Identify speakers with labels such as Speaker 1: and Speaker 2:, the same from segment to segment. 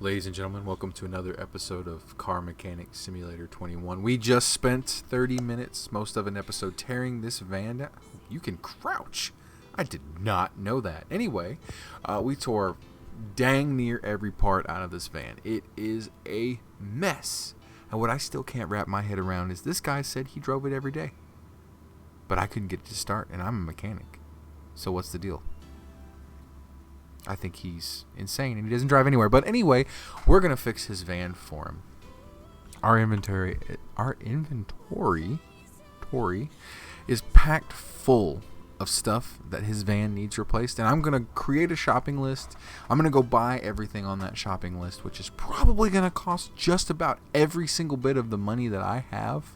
Speaker 1: Ladies and gentlemen, welcome to another episode of Car Mechanic Simulator 21. We just spent 30 minutes, most of an episode, tearing this van down. You can crouch. I did not know that. Anyway, we tore dang near every part out of this van. It is a mess. And what I still can't wrap my head around is this guy said he drove it every day. But I couldn't get it to start, and I'm a mechanic. So what's the deal? I think he's insane and he doesn't drive anywhere. But anyway, we're going to fix his van for him. Our inventory is packed full of stuff that his van needs replaced. And I'm going to create a shopping list. I'm going to go buy everything on that shopping list, which is probably going to cost just about every single bit of the money that I have.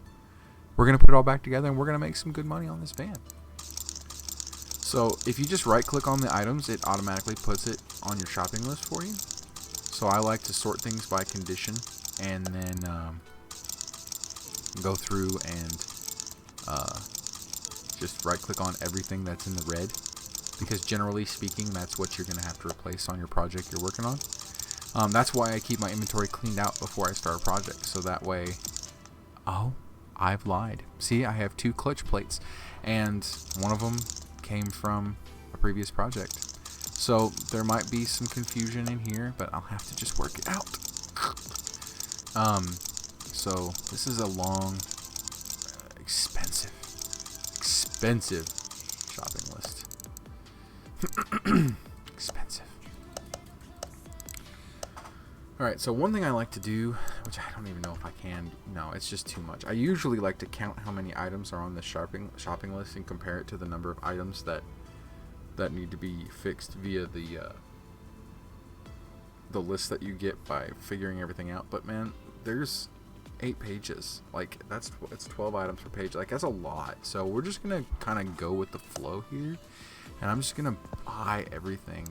Speaker 1: We're going to put it all back together and we're going to make some good money on this van. So if you just right click on the items, it automatically puts it on your shopping list for you. So I like to sort things by condition and then go through and just right click on everything that's in the red, because generally speaking that's what you're going to have to replace on your project you're working on. That's why I keep my inventory cleaned out before I start a project, so that way... Oh, I've lied. See, I have 2 clutch plates and one of them came from a previous project. So there might be some confusion in here, but I'll have to just work it out. So this is a long, expensive shopping list. Expensive. Alright, so one thing I like to do, which I don't even know if I can, no, it's just too much. I usually like to count how many items are on the shopping list and compare it to the number of items that need to be fixed via the list that you get by figuring everything out. But man, there's 8 pages. Like, it's 12 items per page. Like, that's a lot. So we're just going to kind of go with the flow here. And I'm just going to buy everything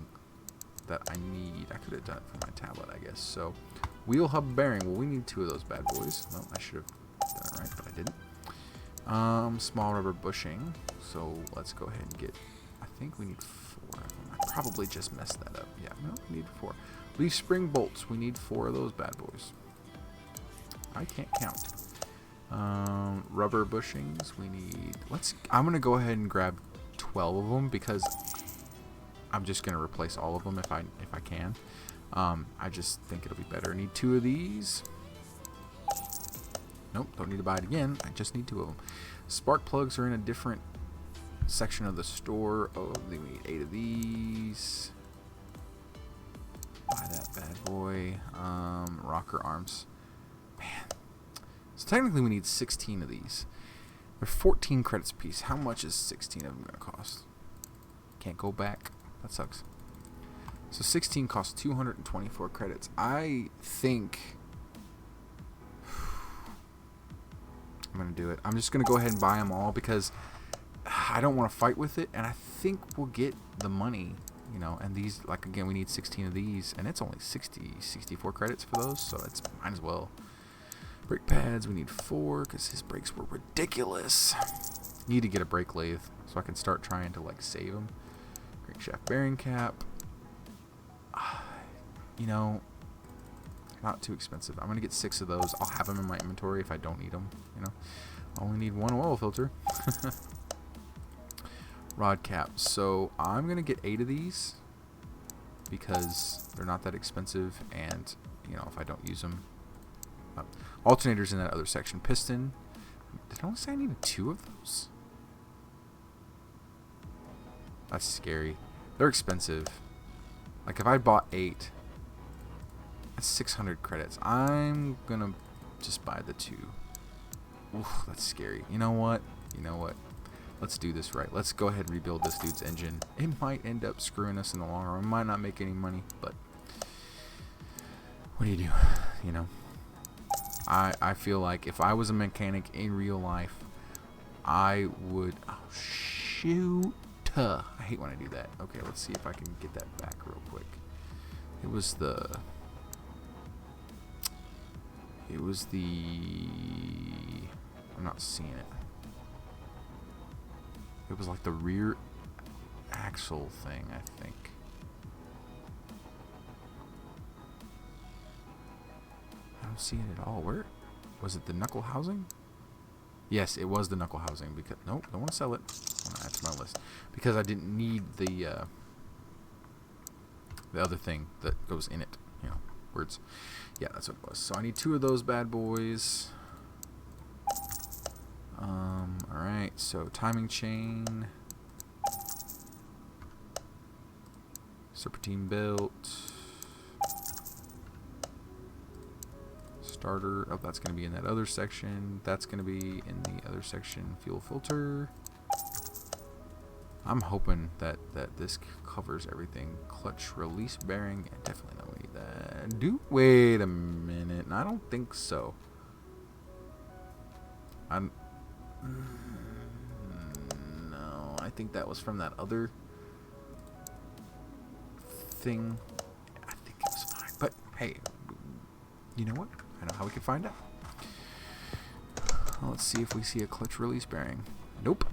Speaker 1: that I need. I could have done it for my tablet, I guess. So, wheel hub bearing. Well, we need 2 of those bad boys. Well, I should have done it right, but I didn't. Small rubber bushing. So, let's go ahead and get... I think we need 4 of them. I probably just messed that up. Yeah, no, we need 4. Leaf spring bolts. We need 4 of those bad boys. I can't count. Rubber bushings. We need... I'm going to go ahead and grab 12 of them because... I'm just going to replace all of them if I can. I just think it'll be better. I need 2 of these. Nope, don't need to buy it again. I just need 2 of them. Spark plugs are in a different section of the store. Oh, we need 8 of these. Buy that bad boy. Rocker arms. Man. So technically we need 16 of these. They're 14 credits a piece. How much is 16 of them going to cost? Can't go back. That sucks. So 16 costs 224 credits. I think I'm going to do it. I'm just going to go ahead and buy them all because I don't want to fight with it. And I think we'll get the money, you know. And these, like, again, we need 16 of these. And it's only 64 credits for those. So it's might as well. Brake pads, we need 4 because his brakes were ridiculous. Need to get a brake lathe so I can start trying to, like, save them. Crankshaft bearing cap. You know, not too expensive. I'm going to get 6 of those. I'll have them in my inventory if I don't need them, you know. I only need 1 oil filter. Rod cap. So I'm going to get 8 of these because they're not that expensive, and, you know, if I don't use them. Alternators in that other section. Piston. Did I only say I needed 2 of those? That's scary. They're expensive. Like, if I bought 8, that's 600 credits. I'm gonna just buy the 2. Oof, that's scary. You know what? Let's do this right. Let's go ahead and rebuild this dude's engine. It might end up screwing us in the long run. We might not make any money, but what do you do? You know? I feel like if I was a mechanic in real life, I would... Oh, shoot. I hate when I do that. Okay, let's see if I can get that back real quick. It was the... I'm not seeing it. It was like the rear axle thing, I think. don't see it at all. Where was it? The knuckle housing? Yes, it was the knuckle housing. Because nope, don't want to sell it. I want to add to my list because I didn't need the other thing that goes in it. You know, words. Yeah, that's what it was. So I need 2 of those bad boys. All right. So timing chain, serpentine belt. Starter. Oh, that's going to be in that other section. That's going to be in the other section. Fuel filter. I'm hoping that this covers everything. Clutch release bearing. Yeah, definitely don't need that. Wait a minute. I don't think so. No, I think that was from that other thing. I think it was fine. But hey, you know what? I know how we can find out. Well, let's see if we see a clutch release bearing. Nope.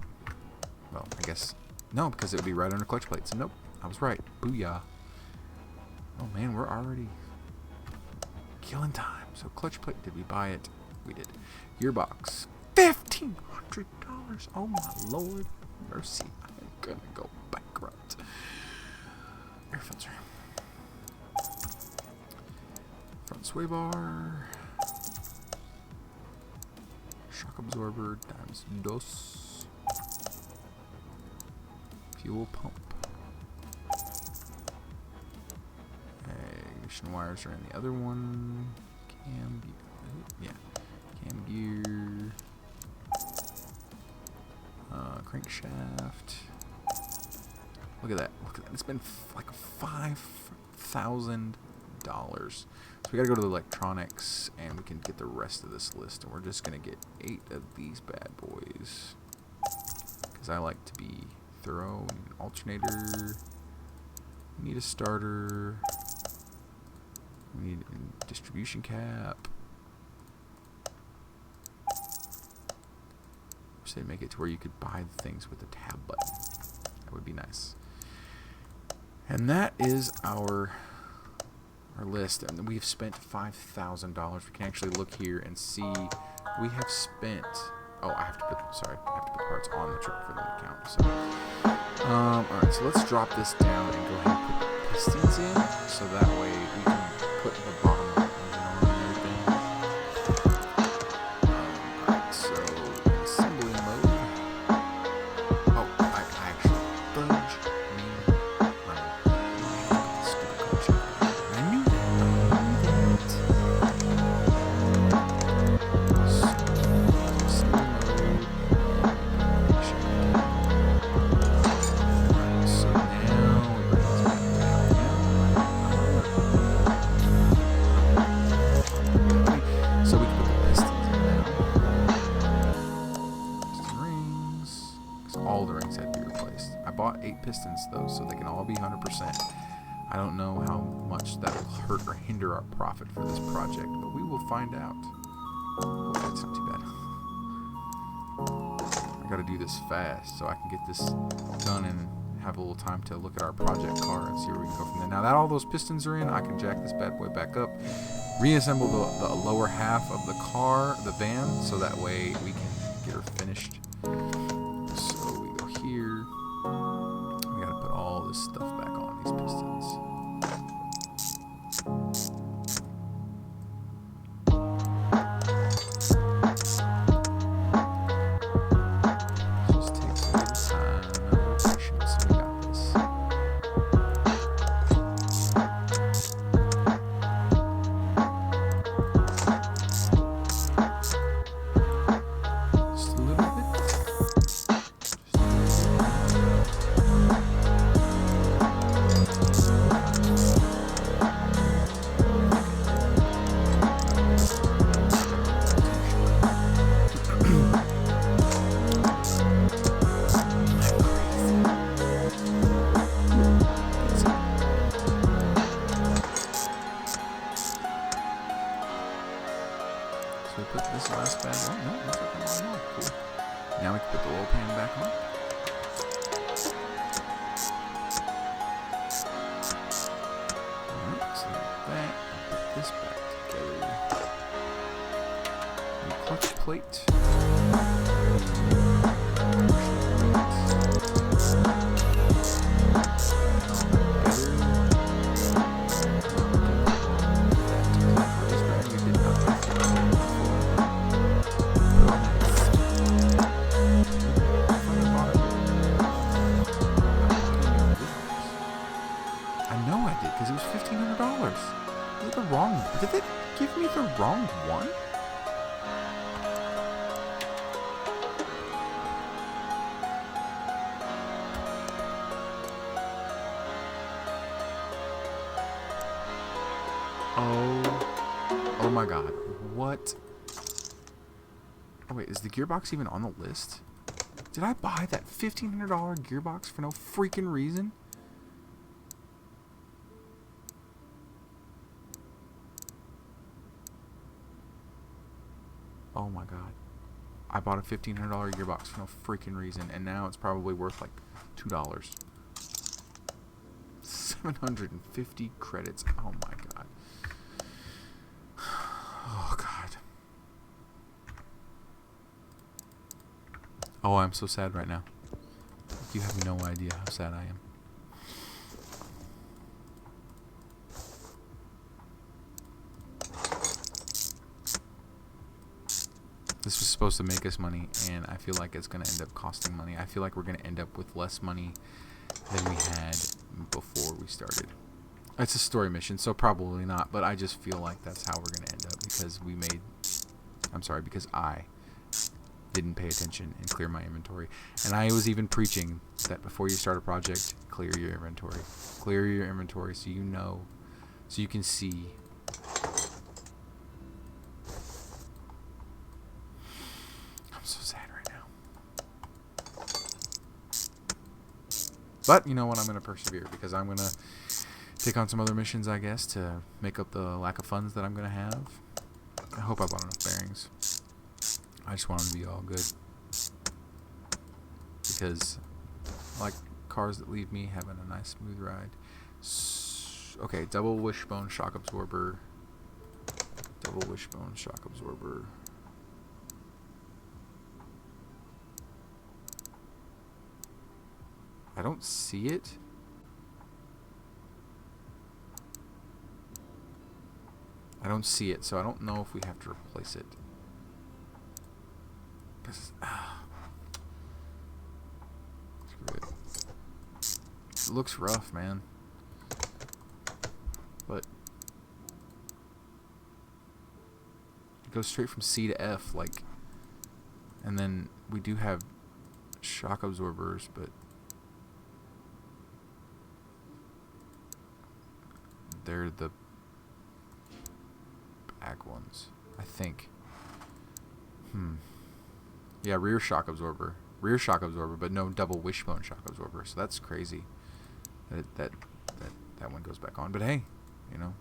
Speaker 1: Well, I guess no, because it would be right under clutch plates. Nope, I was right. Booyah. Oh man, we're already killing time. So clutch plate, did we buy it? We did. Gearbox, $1,500. Oh my lord, mercy! I'm gonna go bankrupt. Air filter. Front sway bar. Shock absorber times dos. Fuel pump. Ignition wires are in the other one. Cam gear. Yeah. Cam gear. Crankshaft. Look at that. Look at that. It's been like $5,000. So we gotta go to the electronics and we can get the rest of this list. And we're just gonna get 8 of these bad boys. Because I like to be thorough. We need an alternator. We need a starter. We need a distribution cap. Wish they'd make it to where you could buy the things with the tab button. That would be nice. And that is our list. And we've spent $5,000. We can actually look here and see we have spent. Oh, I have to put parts on the truck for them to count. So, all right. So let's drop this down and go ahead and put pistons in, so that way we can put the bottom of the engine on and everything. All right. So assembly mode. Oh, I actually fudge me. Stupid coach. I knew that. All the rings had to be replaced. I bought 8 pistons though, so they can all be 100%. I don't know how much that will hurt or hinder our profit for this project, but we will find out. Oh, that's not too bad. I gotta do this fast so I can get this done and have a little time to look at our project car and see where we can go from there. Now that all those pistons are in, I can jack this bad boy back up, reassemble the lower half of the car, the van, so that way we can get her finished. So we go here. We gotta put all this stuff back on these pistons. Just takes a little time. No patience. We got this. Just a little bit. plate. I know I did, because it was $1,500. Is it the wrong? Did they give me the wrong one? Oh my god. What? Oh wait, is the gearbox even on the list? Did I buy that $1,500 gearbox for no freaking reason? Oh my god. I bought a $1,500 gearbox for no freaking reason, and now it's probably worth like $2. 750 credits. Oh my god. Oh god. Oh, I'm so sad right now. You have no idea how sad I am. This was supposed to make us money, and I feel like it's going to end up costing money. I feel like we're going to end up with less money than we had before we started. It's a story mission, so probably not, but I just feel like that's how we're going to end up because because I didn't pay attention and clear my inventory. And I was even preaching that before you start a project, clear your inventory. Clear your inventory so you know, so you can see. So sad right now. But you know what? I'm going to persevere because I'm going to take on some other missions, I guess, to make up the lack of funds that I'm going to have. I hope I bought enough bearings. I just want them to be all good. Because I like cars that leave me having a nice smooth ride. Okay, double wishbone shock absorber. Double wishbone shock absorber. I don't see it. I don't see it, so I don't know if we have to replace it. Screw it. It looks rough, man. But it goes straight from C to F, like, and then we do have shock absorbers, but they're the back ones, I think. Yeah, rear shock absorber, but no double wishbone shock absorber. So that's crazy. That one goes back on. But hey, you know,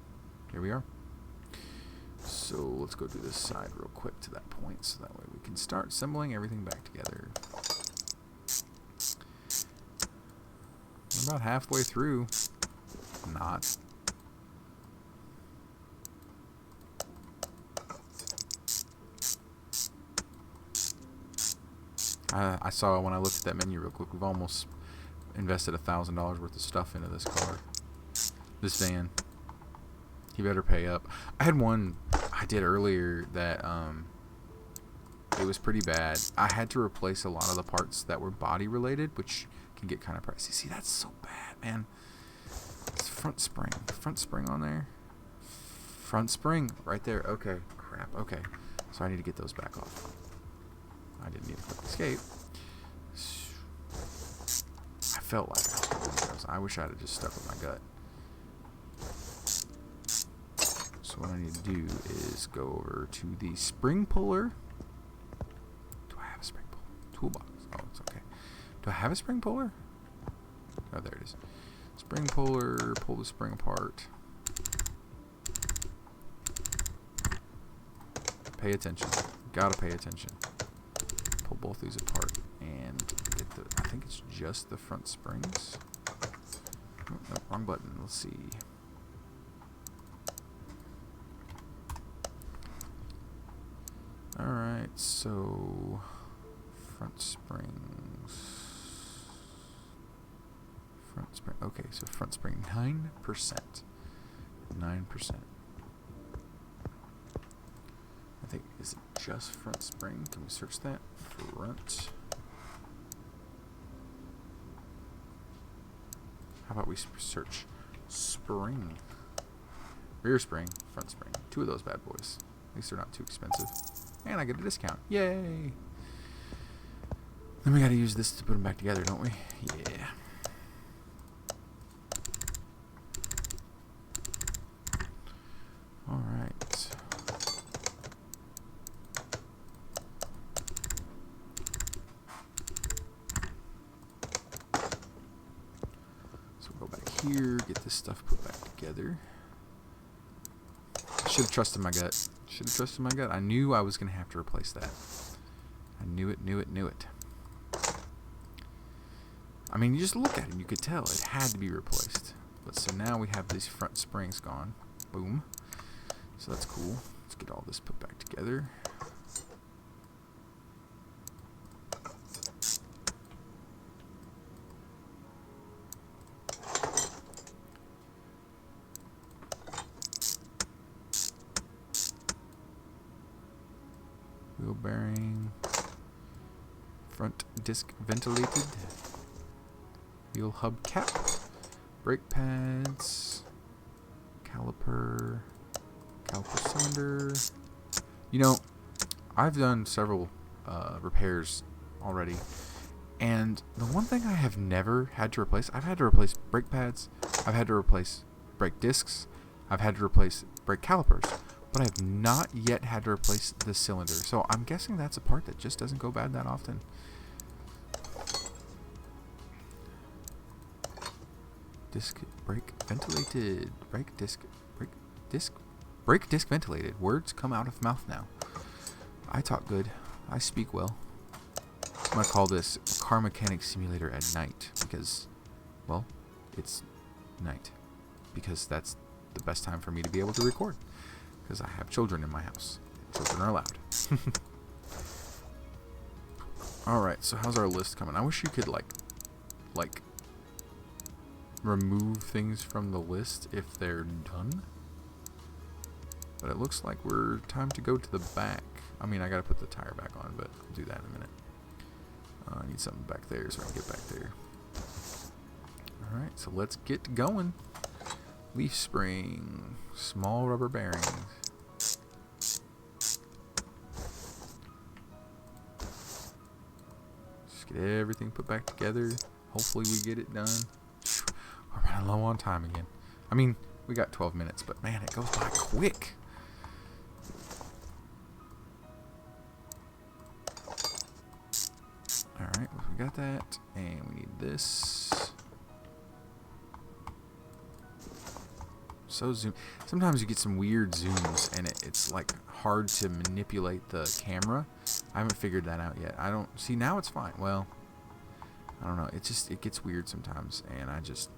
Speaker 1: here we are. So let's go do this side real quick to that point, so that way we can start assembling everything back together. We're about halfway through. Not. I saw when I looked at that menu real quick, we've almost invested $1,000 worth of stuff into this car. This van. You better pay up. I had one I did earlier that it was pretty bad. I had to replace a lot of the parts that were body related, which can get kind of pricey. See, that's so bad, man. It's front spring on there. Front spring right there. Okay, crap. Okay, so I need to get those back off. I didn't need a quick escape. I felt like I was going to do those. I wish I had just stuck with my gut. So what I need to do is go over to the spring puller. Do I have a spring puller? Toolbox. Oh, it's okay. Do I have a spring puller? Oh, there it is. Spring puller. Pull the spring apart. Pay attention. Gotta pay attention. Pull both these apart and get the, I think it's just the front springs. Oh, no, wrong button. Let's see. Alright, so front springs. Front spring. Okay, so front spring 9%. 9%. I think, is it just front spring? Can we search that? Front. How about we search spring? Rear spring, front spring. 2 of those bad boys. At least they're not too expensive. And I get a discount. Yay! Then we gotta use this to put them back together, don't we? Yeah. Alright. So we'll go back here, get this stuff put back together. I should have trusted my gut. Should have trusted my gut. I knew I was going to have to replace that. I knew it, knew it, knew it. I mean, you just look at it and you could tell it had to be replaced. But so now we have these front springs gone. Boom. So that's cool. Let's get all this put back together. Wheel bearing. Front disc ventilated. Wheel hub cap. Brake pads. Caliper cylinder. You know, I've done several repairs already, and the one thing I have never had to replace, I've had to replace brake pads, I've had to replace brake discs, I've had to replace brake calipers, but I've not yet had to replace the cylinder. So I'm guessing that's a part that just doesn't go bad that often. Disc brake ventilated. Brake disc ventilated. Words come out of mouth now. I talk good. I speak well. I'm gonna call this car mechanic simulator at night because, well, it's night. Because that's the best time for me to be able to record. Because I have children in my house. Children are allowed. Alright, so how's our list coming? I wish you could like remove things from the list if they're done. But it looks like we're time to go to the back. I mean, I gotta put the tire back on, but I'll do that in a minute. I need something back there so I can get back there. Alright, so let's get going. Leaf spring. Small rubber bearings. Just get everything put back together. Hopefully we get it done. We're running low on time again. I mean, we got 12 minutes, but man, it goes by quick. Alright, we got that. And we need this. So zoom. Sometimes you get some weird zooms, and it's like hard to manipulate the camera. I haven't figured that out yet. I don't see now. It's fine. Well, I don't know. It gets weird sometimes, and I just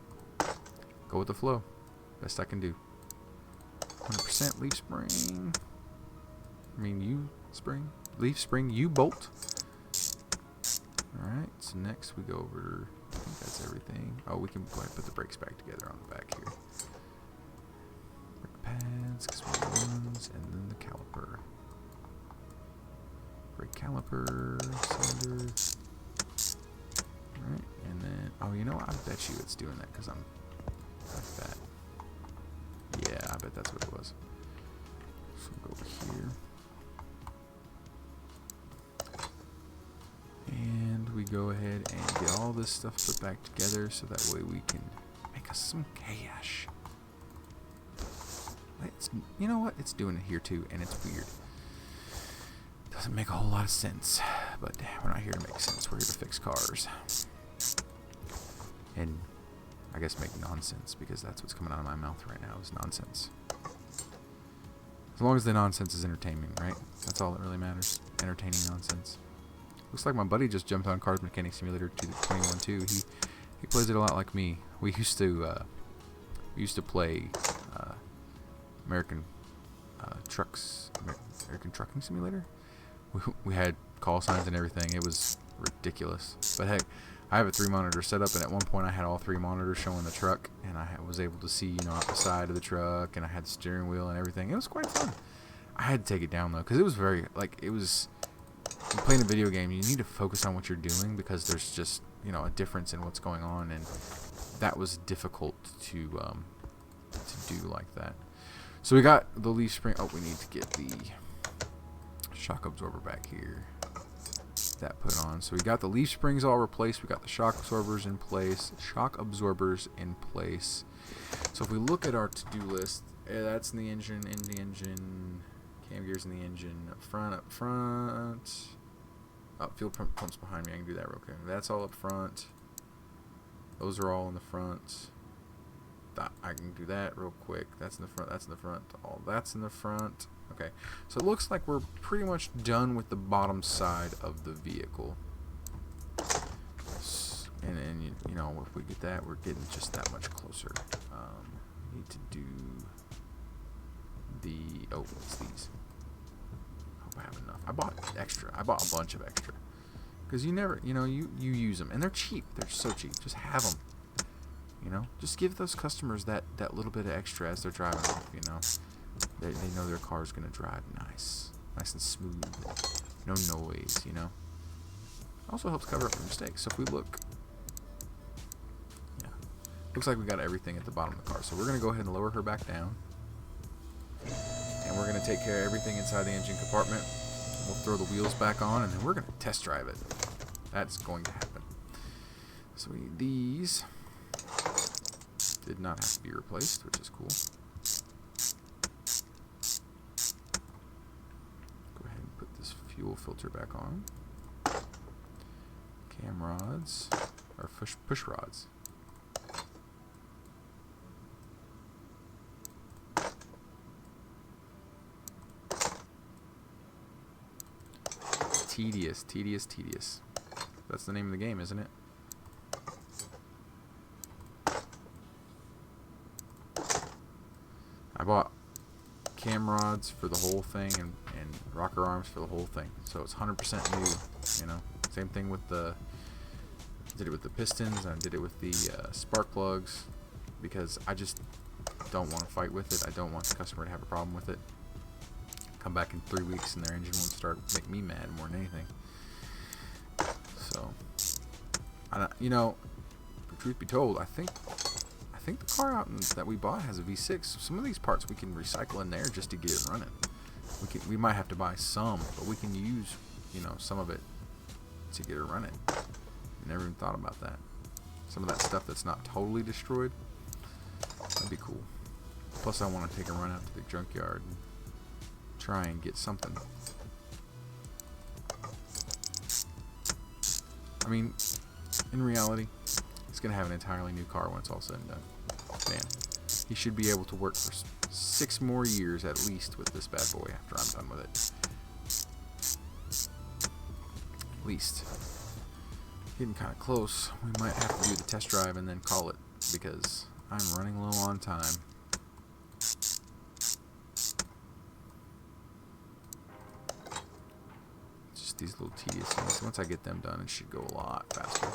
Speaker 1: go with the flow. Best I can do. 100% leaf spring. I mean, U-spring. Leaf spring, U-bolt. Alright, so next we go over, I think that's everything. Oh, we can go ahead and put the brakes back together on the back here. Brake pads, ones, and then the caliper. Brake caliper, cylinder. Alright, and then, oh, you know what? I bet you it's doing that because I'm fat. Yeah, I bet that's what it was. So we'll go over here. And we go ahead and get all this stuff put back together so that way we can make us some cash. You know what? It's doing it here too, and it's weird. Doesn't make a whole lot of sense, but we're not here to make sense. We're here to fix cars. And I guess make nonsense, because that's what's coming out of my mouth right now is nonsense. As long as the nonsense is entertaining, right? That's all that really matters. Entertaining nonsense. Looks like my buddy just jumped on Cars Mechanic Simulator 21 too. He plays it a lot like me. We used to play American Trucking Simulator. we had call signs and everything. It was ridiculous. But heck, I have a 3-monitor setup, and at one point I had all 3 monitors showing the truck, and I was able to see, out the side of the truck, and I had the steering wheel and everything. It was quite fun. I had to take it down though, because it was very when playing a video game, you need to focus on what you're doing, because there's just a difference in what's going on, and that was difficult to do like that. So we got the leaf spring. Oh, we need to get the shock absorber back here. That put on. So we got the leaf springs all replaced. We got the shock absorbers in place. So if we look at our to-do list, that's in the engine, cam gears in the engine, up front. Oh, fuel pumps behind me. I can do that real quick. That's all up front. Those are all in the front. I can do that real quick. That's in the front. That's in the front. All that's in the front. Okay, so it looks like we're pretty much done with the bottom side of the vehicle. And if we get that, we're getting just that much closer. Need to do what's these? I hope I have enough. I bought extra. I bought a bunch of extra. Because you never, you use them. And they're cheap. They're so cheap. Just have them. Just give those customers that little bit of extra as they're driving off, They know their car's going to drive nice and smooth. No noise, Also helps cover up for mistakes. So if we look, looks like we got everything at the bottom of the car. So we're going to go ahead and lower her back down. And we're going to take care of everything inside the engine compartment. We'll throw the wheels back on, and then we're going to test drive it. That's going to happen. So we need these. Did not have to be replaced, which is cool. Go ahead and put this fuel filter back on. Cam rods, or push rods. Tedious. That's the name of the game, isn't it? I bought cam rods for the whole thing and rocker arms for the whole thing, so it's 100% new. Same thing with did it with the pistons, and I did it with the spark plugs, because I just don't want to fight with it. I don't want the customer to have a problem with it. Come back in 3 weeks and their engine won't start. Make me mad more than anything. So, truth be told, I think the car out that we bought has a V6. Some of these parts we can recycle in there just to get it running. We might have to buy some, but we can use some of it to get it running. I never even thought about that. Some of that stuff that's not totally destroyed, that'd be cool. Plus, I want to take a run out to the junkyard and try and get something. I mean, in reality, he's gonna have an entirely new car when it's all said and done. Man, he should be able to work for 6 more years at least with this bad boy after I'm done with it. At least. Getting kind of close. We might have to do the test drive and then call it, because I'm running low on time. Just these little tedious things. Once I get them done, it should go a lot faster.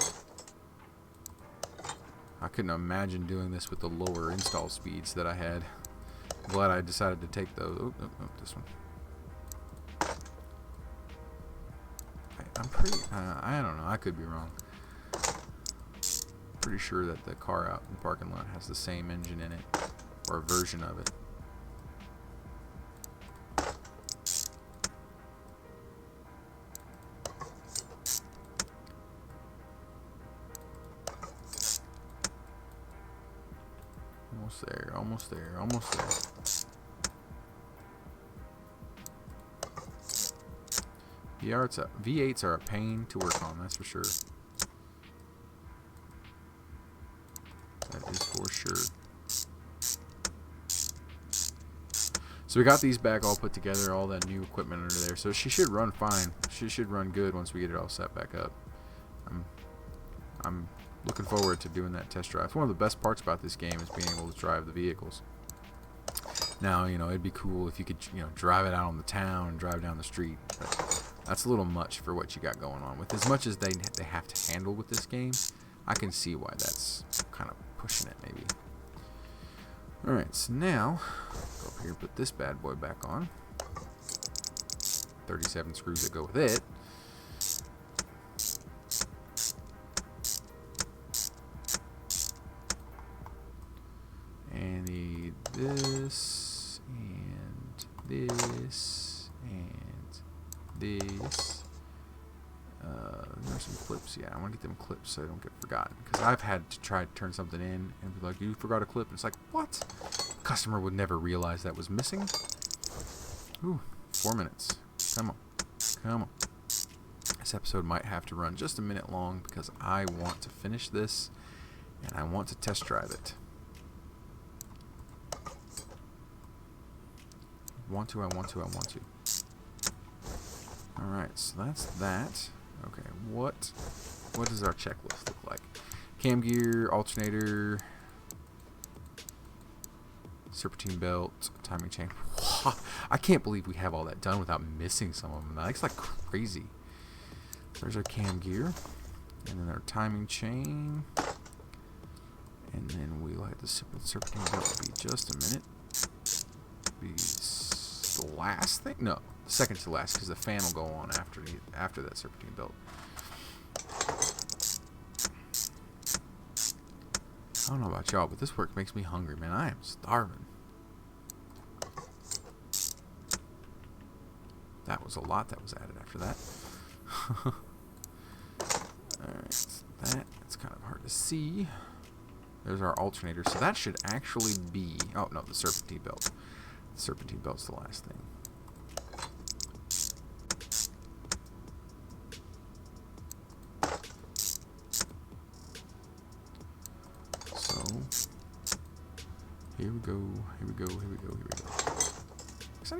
Speaker 1: I couldn't imagine doing this with the lower install speeds that I had. I'm glad I decided to take those. Oh, this one. I'm pretty, I don't know, I could be wrong. Pretty sure that the car out in the parking lot has the same engine in it, or a version of it. Almost there. V8s are a pain to work on, that's for sure. That is for sure. So we got these back all put together, all that new equipment under there. So she should run fine. She should run good once we get it all set back up. I'm looking forward to doing that test drive. It's one of the best parts about this game is being able to drive the vehicles. Now, it'd be cool if you could, drive it out on the town, drive down the street. But That's a little much for what you got going on. With as much as they have to handle with this game, I can see why that's kind of pushing it maybe. Alright, so now, go up here and put this bad boy back on. 37 screws that go with it. And need this, and this, and this. There's some clips. Yeah, I want to get them clips so I don't get forgotten. Because I've had to try to turn something in and be like, you forgot a clip. And it's like, what? Customer would never realize that was missing. Ooh, 4 minutes. Come on. Come on. This episode might have to run just a minute long because I want to finish this and I want to test drive it. I want to. Alright, so that's that. Okay, what does our checklist look like? Cam gear, alternator, serpentine belt, timing chain. I can't believe we have all that done without missing some of them. That's like crazy. There's our cam gear, and then our timing chain, and then we let the serpentine belt be just a minute. Be the last thing? No, second to last, because the fan will go on after that serpentine belt. I don't know about y'all, but this work makes me hungry, man. I am starving. That was a lot that was added after that. Alright, that's kind of hard to see. There's our alternator, so that should actually be... Oh, no, the serpentine belt. The serpentine belt's the last thing. So, here we go. I need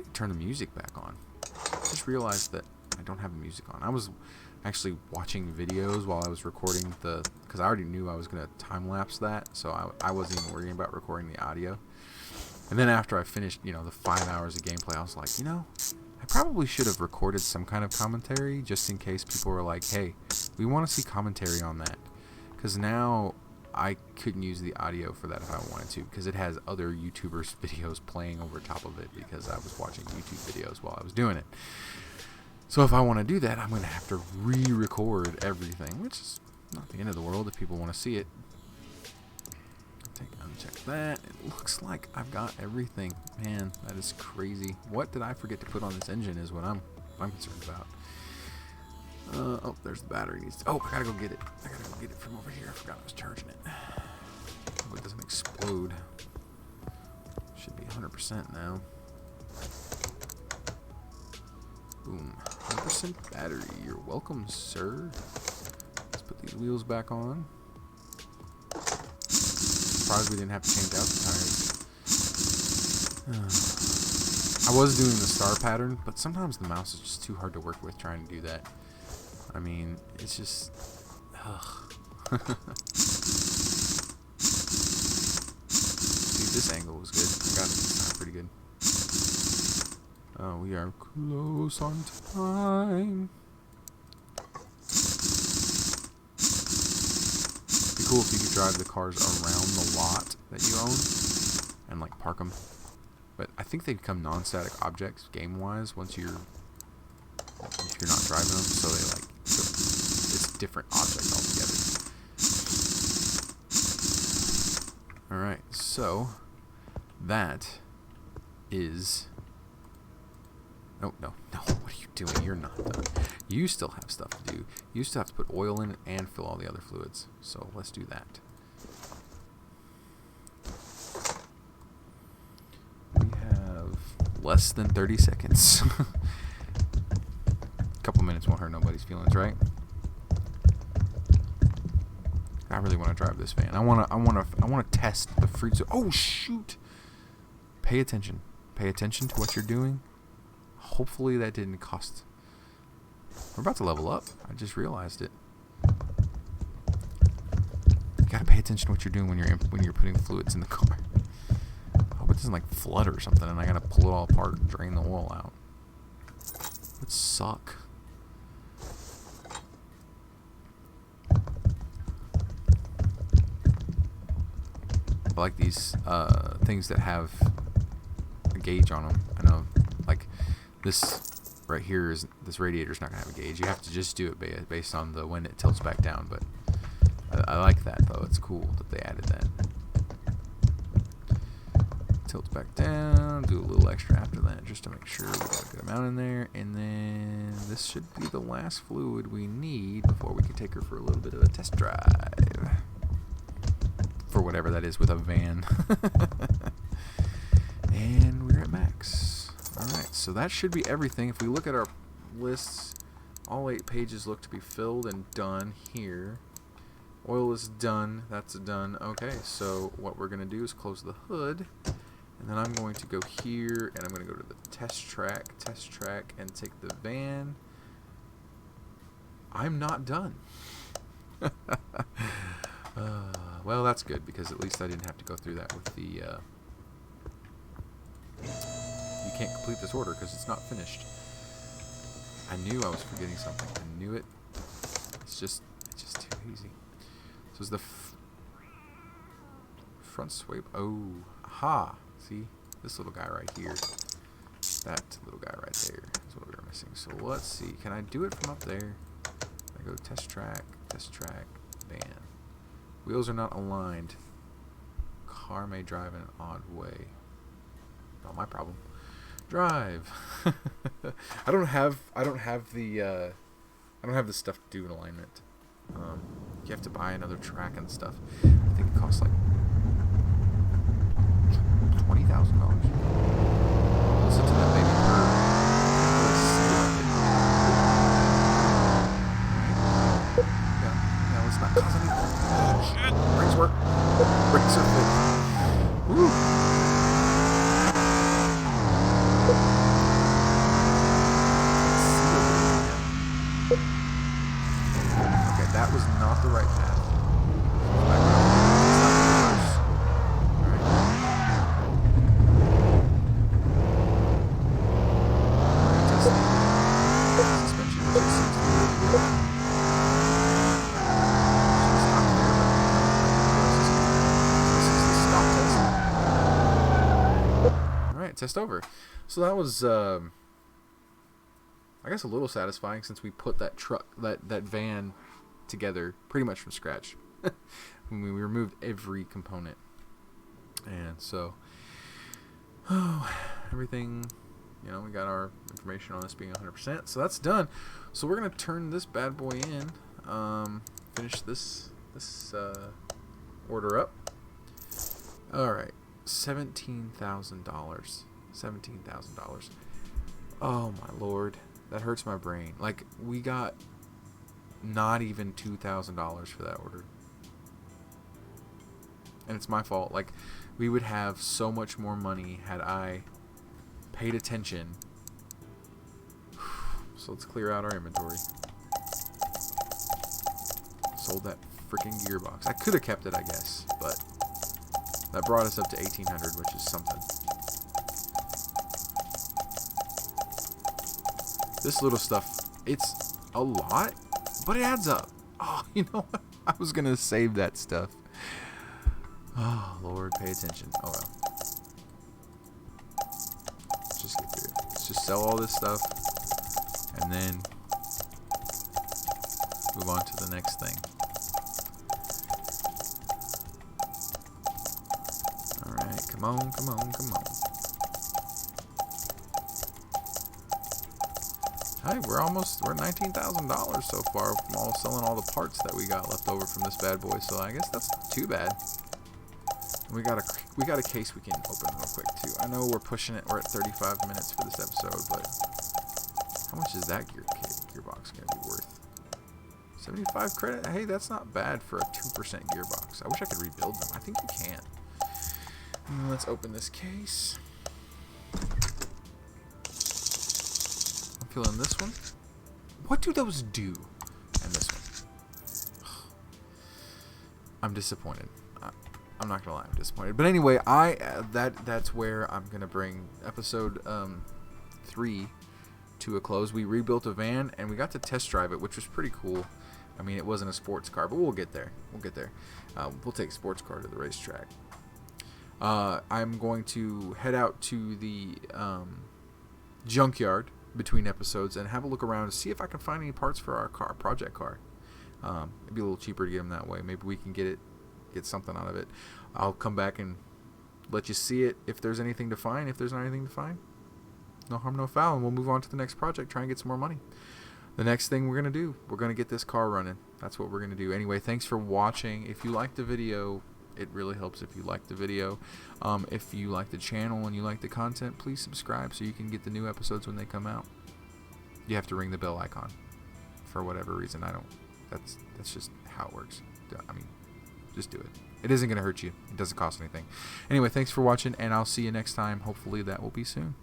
Speaker 1: to turn the music back on. I just realized that I don't have the music on. I was actually watching videos while I was recording because I already knew I was going to time-lapse that, so I wasn't even worrying about recording the audio. And then after I finished, the 5 hours of gameplay, I was like, I probably should have recorded some kind of commentary just in case people were like, hey, we want to see commentary on that. Because now I couldn't use the audio for that if I wanted to, because it has other YouTubers' videos playing over top of it because I was watching YouTube videos while I was doing it. So if I want to do that, I'm going to have to re-record everything, which is not the end of the world if people want to see it. Uncheck that. It looks like I've got everything. Man, that is crazy. What did I forget to put on this engine is what I'm concerned about. Oh, there's the battery. Oh, I gotta go get it. I gotta go get it from over here. I forgot I was charging it. Hope it doesn't explode. Should be 100% now. Boom. 100% battery. You're welcome, sir. Let's put these wheels back on. Surprised we didn't have to change out the tires. I was doing the star pattern, but sometimes the mouse is just too hard to work with trying to do that. I mean, it's just... See, this angle was good. I got it this time pretty good. Oh, we are close on time. It'd be cool if you could drive the cars around the lot that you own and like park them. But I think they become non-static objects game-wise once if you're not driving them, so they like it's a different object altogether. Alright, so that is... Oh, no, what are you doing? You're not done. You still have stuff to do. You still have to put oil in it and fill all the other fluids. So let's do that. We have less than 30 seconds. A couple minutes won't hurt nobody's feelings, right? I really want to drive this van. I want to test the fruits. Oh shoot! Pay attention. Pay attention to what you're doing. Hopefully that didn't cost. We're about to level up. I just realized it. You gotta pay attention to what you're doing when you're putting fluids in the car. I hope it doesn't like flood or something, and I gotta pull it all apart and drain the oil out. It would suck. I like these things that have a gauge on them. I know, like this right here is this radiator's not gonna have a gauge. You have to just do it based on the when it tilts back down. But I like that though. It's cool that they added that. Tilts back down. Do a little extra after that just to make sure we got a good amount in there. And then this should be the last fluid we need before we can take her for a little bit of a test drive. For whatever that is with a van. And we're at max. Alright, so that should be everything. If we look at our lists, all 8 pages look to be filled and done here. Oil is done. That's done. Okay, so what we're going to do is close the hood. And then I'm going to go here, and I'm going to go to the test track, and take the van. I'm not done. Well, that's good, because at least I didn't have to go through that with the... you can't complete this order because it's not finished. I knew I was forgetting something. I knew it. It's just too easy. So it's the front swipe. Oh, aha. See? This little guy right here. That little guy right there is what we were missing. So let's see. Can I do it from up there? I go test track, van. Wheels are not aligned. Car may drive in an odd way. Not my problem. Drive. I don't have the stuff to do an alignment. You have to buy another track and stuff. I think it costs like $20,000. Listen to that baby purr. Yeah, let's not cause any. Oh shit! Brakes work. Brakes are fixed. Woo! Okay, that was not the right path. Test over. So that was I guess a little satisfying, since we put that that van together pretty much from scratch. We removed every component, and so everything, we got our information on this being 100%, so that's done. So we're gonna turn this bad boy in, finish this order up. All right, $17,000. $17,000. Oh my lord, that hurts my brain. Like, we got not even $2,000 for that order, and it's my fault. Like, we would have so much more money had I paid attention. So let's clear out our inventory. Sold that freaking gearbox. I could have kept it, I guess, but that brought us up to 1,800, which is something. This little stuff, it's a lot, but it adds up. Oh, you know what? I was going to save that stuff. Oh, Lord, pay attention. Oh, well. Let's just get through it. Let's just sell all this stuff, and then move on to the next thing. Alright, come on, come on, come on. Hey, we're $19,000 so far from selling all the parts that we got left over from this bad boy. So I guess that's not too bad. And we got a case we can open real quick too. I know we're pushing it. We're at 35 minutes for this episode, but how much is that gearbox gonna be worth? 75 credit. Hey, that's not bad for a 2% gearbox. I wish I could rebuild them. I think you can. And let's open this case. Fill in this one. What do those do? And this one. I'm disappointed. I'm not gonna lie, I'm disappointed. But anyway, that's where I'm gonna bring episode 3 to a close. We rebuilt a van and we got to test drive it, which was pretty cool. I mean, it wasn't a sports car, but we'll get there. We'll take a sports car to the racetrack. I'm going to head out to the junkyard between episodes and have a look around to see if I can find any parts for our car, project car. It'd be a little cheaper to get them that way. Maybe we can get something out of it. I'll come back and let you see it if there's anything to find. If there's not anything to find, no harm, no foul, and we'll move on to the next project, try and get some more money. The next thing we're going to do, we're going to get this car running. That's what we're going to do. Anyway, thanks for watching. If you like the video, it really helps if you like the video. If you like the channel and you like the content, please subscribe so you can get the new episodes when they come out. You have to ring the bell icon for whatever reason. That's just how it works. I mean, just do it. It isn't going to hurt you. It doesn't cost anything. Anyway, thanks for watching, and I'll see you next time. Hopefully that will be soon.